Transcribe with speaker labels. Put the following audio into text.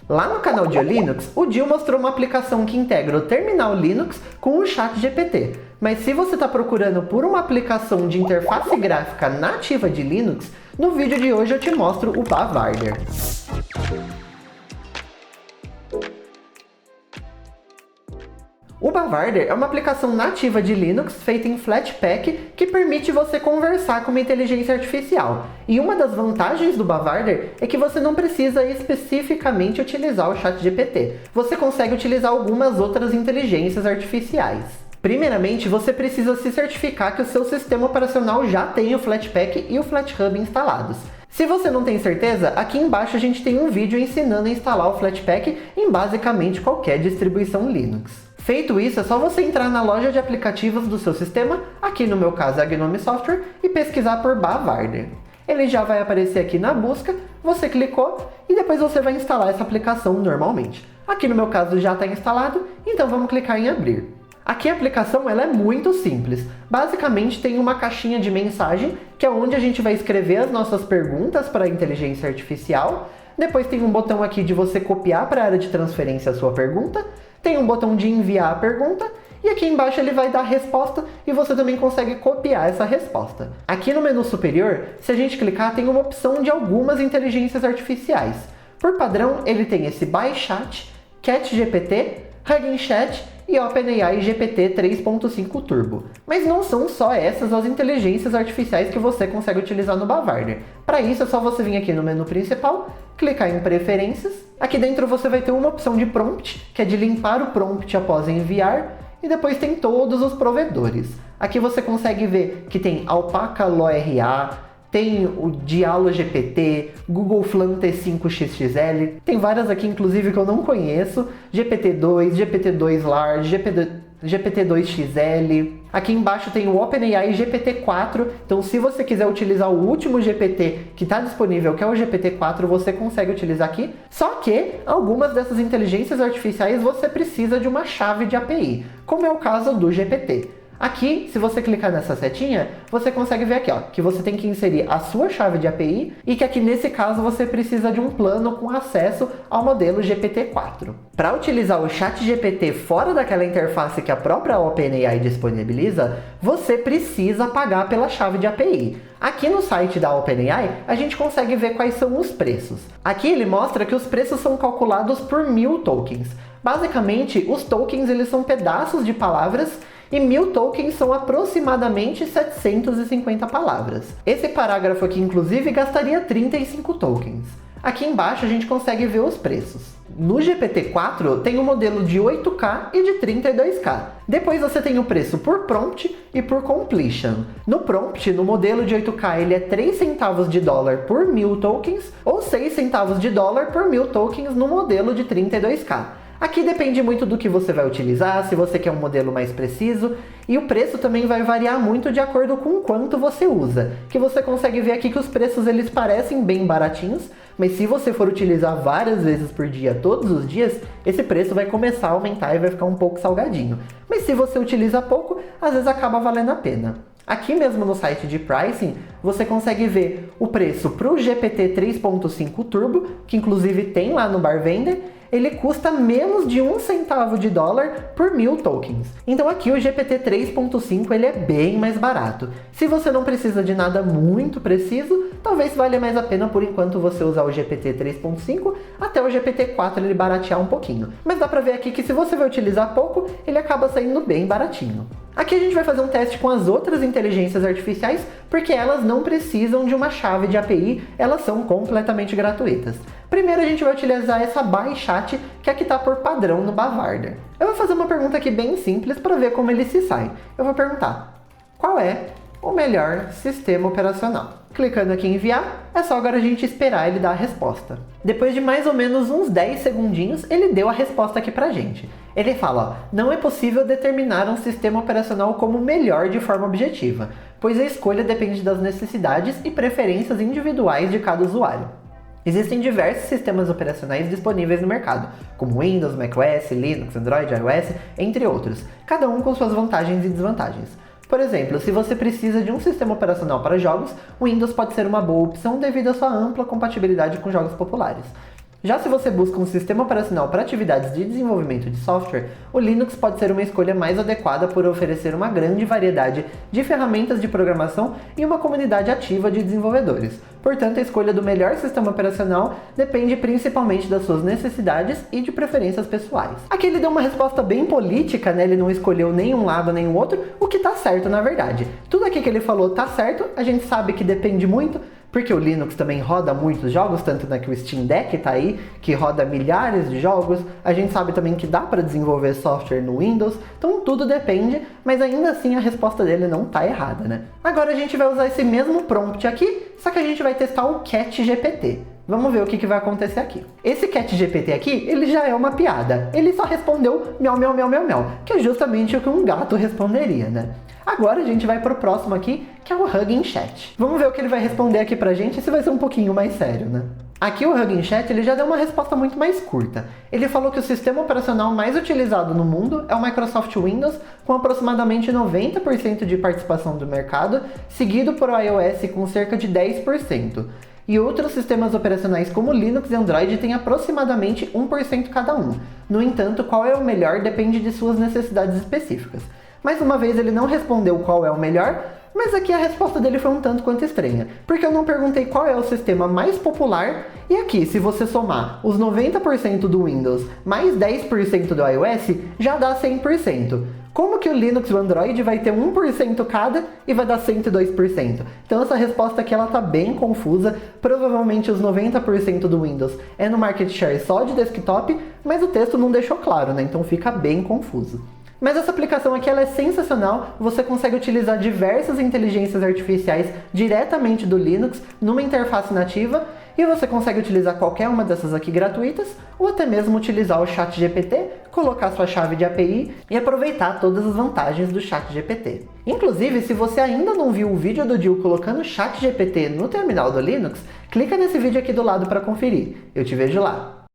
Speaker 1: Lá no canal de Linux, o Dil mostrou uma aplicação que integra o terminal Linux com o ChatGPT. Mas se você está procurando por uma aplicação de interface gráfica nativa de Linux, no vídeo de hoje eu te mostro o Bavarder. O Bavarder é uma aplicação nativa de Linux feita em Flatpak que permite você conversar com uma inteligência artificial. E uma das vantagens do Bavarder é que você não precisa especificamente utilizar o ChatGPT. Você consegue utilizar algumas outras inteligências artificiais. Primeiramente, você precisa se certificar que o seu sistema operacional já tem o Flatpak e o FlatHub instalados. Se você não tem certeza, aqui embaixo a gente tem um vídeo ensinando a instalar o Flatpak em basicamente qualquer distribuição Linux. Feito isso, é só você entrar na loja de aplicativos do seu sistema, aqui no meu caso é a Gnome Software, e pesquisar por Bavarder. Ele já vai aparecer aqui na busca, você clicou e depois você vai instalar essa aplicação normalmente. Aqui no meu caso já está instalado, então vamos clicar em abrir. Aqui a aplicação ela é muito simples. Basicamente tem uma caixinha de mensagem, que é onde a gente vai escrever as nossas perguntas para a inteligência artificial. Depois tem um botão aqui de você copiar para a área de transferência a sua pergunta. Tem um botão de enviar a pergunta. E aqui embaixo ele vai dar a resposta e você também consegue copiar essa resposta. Aqui no menu superior, se a gente clicar, tem uma opção de algumas inteligências artificiais. Por padrão, ele tem esse BaiChat, ChatGPT, Hugging Chat e OpenAI GPT 3.5 Turbo. Mas não são só essas as inteligências artificiais que você consegue utilizar no Bavarder. Para isso é só você vir aqui no menu principal, clicar em Preferências. Aqui dentro você vai ter uma opção de prompt, que é de limpar o prompt após enviar. E depois tem todos os provedores. Aqui você consegue ver que tem Alpaca LoRA, tem o Diallo GPT, Google Flan T5XXL, tem várias aqui inclusive que eu não conheço, GPT-2, GPT-2 Large, GPT-2XL. Aqui embaixo tem o OpenAI GPT-4, então se você quiser utilizar o último GPT que está disponível, que é o GPT-4, você consegue utilizar aqui. Só que algumas dessas inteligências artificiais você precisa de uma chave de API, como é o caso do GPT. Aqui, se você clicar nessa setinha, você consegue ver aqui, ó, que você tem que inserir a sua chave de API e que aqui nesse caso você precisa de um plano com acesso ao modelo GPT-4. Para utilizar o ChatGPT fora daquela interface que a própria OpenAI disponibiliza, você precisa pagar pela chave de API. Aqui no site da OpenAI, a gente consegue ver quais são os preços. Aqui ele mostra que os preços são calculados por 1000 tokens. Basicamente, os tokens eles são pedaços de palavras e 1000 tokens são aproximadamente 750 palavras. Esse parágrafo aqui, inclusive, gastaria 35 tokens. Aqui embaixo a gente consegue ver os preços. No GPT-4 tem o modelo de 8K e de 32K. Depois você tem o preço por prompt e por completion. No prompt, no modelo de 8K, ele é 3 centavos de dólar por 1000 tokens ou 6 centavos de dólar por 1000 tokens no modelo de 32K. Aqui depende muito do que você vai utilizar, se você quer um modelo mais preciso, e o preço também vai variar muito de acordo com o quanto você usa, que você consegue ver aqui que os preços eles parecem bem baratinhos, mas se você for utilizar várias vezes por dia, todos os dias, esse preço vai começar a aumentar e vai ficar um pouco salgadinho. Mas se você utiliza pouco, às vezes acaba valendo a pena. Aqui mesmo no site de pricing, você consegue ver o preço para o GPT 3.5 Turbo, que inclusive tem lá no Bavarder. Ele custa menos de 1 centavo de dólar por 1000 tokens. Então aqui o GPT 3.5 ele é bem mais barato. Se você não precisa de nada muito preciso, talvez valha mais a pena por enquanto você usar o GPT 3.5 até o GPT-4 ele baratear um pouquinho. Mas dá pra ver aqui que se você vai utilizar pouco, ele acaba saindo bem baratinho. Aqui a gente vai fazer um teste com as outras inteligências artificiais, porque elas não precisam de uma chave de API, elas são completamente gratuitas. Primeiro a gente vai utilizar essa BaiChat, que é a que está por padrão no Bavarder. Eu vou fazer uma pergunta aqui bem simples para ver como ele se sai. Eu vou perguntar, qual é o melhor sistema operacional? Clicando aqui em enviar, é só agora a gente esperar ele dar a resposta. Depois de mais ou menos uns 10 segundinhos, ele deu a resposta aqui pra gente. Ele fala, ó, não é possível determinar um sistema operacional como melhor de forma objetiva, pois a escolha depende das necessidades e preferências individuais de cada usuário. Existem diversos sistemas operacionais disponíveis no mercado, como Windows, macOS, Linux, Android, iOS, entre outros, cada um com suas vantagens e desvantagens. Por exemplo, se você precisa de um sistema operacional para jogos, o Windows pode ser uma boa opção devido à sua ampla compatibilidade com jogos populares. Já se você busca um sistema operacional para atividades de desenvolvimento de software, o Linux pode ser uma escolha mais adequada por oferecer uma grande variedade de ferramentas de programação e uma comunidade ativa de desenvolvedores. Portanto, a escolha do melhor sistema operacional depende principalmente das suas necessidades e de preferências pessoais. Aqui ele deu uma resposta bem política, né? Ele não escolheu nem um lado nem o outro, o que tá certo na verdade. Tudo aqui que ele falou tá certo, a gente sabe que depende muito, porque o Linux também roda muitos jogos, tanto que o Steam Deck tá aí, que roda milhares de jogos. A gente sabe também que dá para desenvolver software no Windows, então tudo depende, mas ainda assim a resposta dele não tá errada, né? Agora a gente vai usar esse mesmo prompt aqui, só que a gente vai testar o ChatGPT. Vamos ver o que vai acontecer aqui. Esse ChatGPT aqui, ele já é uma piada. Ele só respondeu miau, miau, miau, miau, miau, que é justamente o que um gato responderia, né? Agora a gente vai pro próximo aqui, que é o Hugging Chat. Vamos ver o que ele vai responder aqui pra gente, se vai ser um pouquinho mais sério, né? Aqui o Hugging Chat, ele já deu uma resposta muito mais curta. Ele falou que o sistema operacional mais utilizado no mundo é o Microsoft Windows, com aproximadamente 90% de participação do mercado, seguido por o iOS com cerca de 10%. E outros sistemas operacionais como Linux e Android têm aproximadamente 1% cada um. No entanto, qual é o melhor depende de suas necessidades específicas. Mais uma vez, ele não respondeu qual é o melhor, mas aqui a resposta dele foi um tanto quanto estranha, porque eu não perguntei qual é o sistema mais popular, e aqui, se você somar os 90% do Windows mais 10% do iOS, já dá 100%. Como que o Linux e o Android vai ter 1% cada e vai dar 102%? Então essa resposta aqui ela tá bem confusa, provavelmente os 90% do Windows é no market share só de desktop, mas o texto não deixou claro, né? Então fica bem confuso. Mas essa aplicação aqui ela é sensacional, você consegue utilizar diversas inteligências artificiais diretamente do Linux numa interface nativa e você consegue utilizar qualquer uma dessas aqui gratuitas ou até mesmo utilizar o ChatGPT, colocar sua chave de API e aproveitar todas as vantagens do ChatGPT. Inclusive, se você ainda não viu o vídeo do Dil colocando o ChatGPT no terminal do Linux, clica nesse vídeo aqui do lado para conferir. Eu te vejo lá.